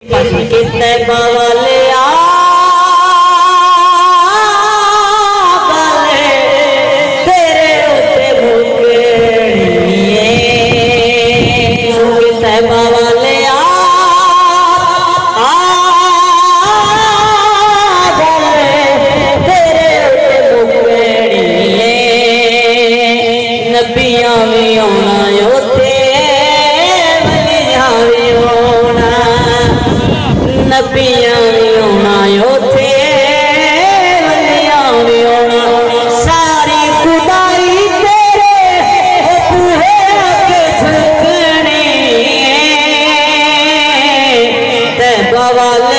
कितने बवाले आले तेरे उत्ते मुकड़िए कितने बवाले आले तेरे उत्ते मुकड़िए नबियां भी आना उथे वलियां भी आना नबियां भी आना उथे वलियां भी आना सारी खुदाई तेरे बूहे अगे झुकनी ते बवाले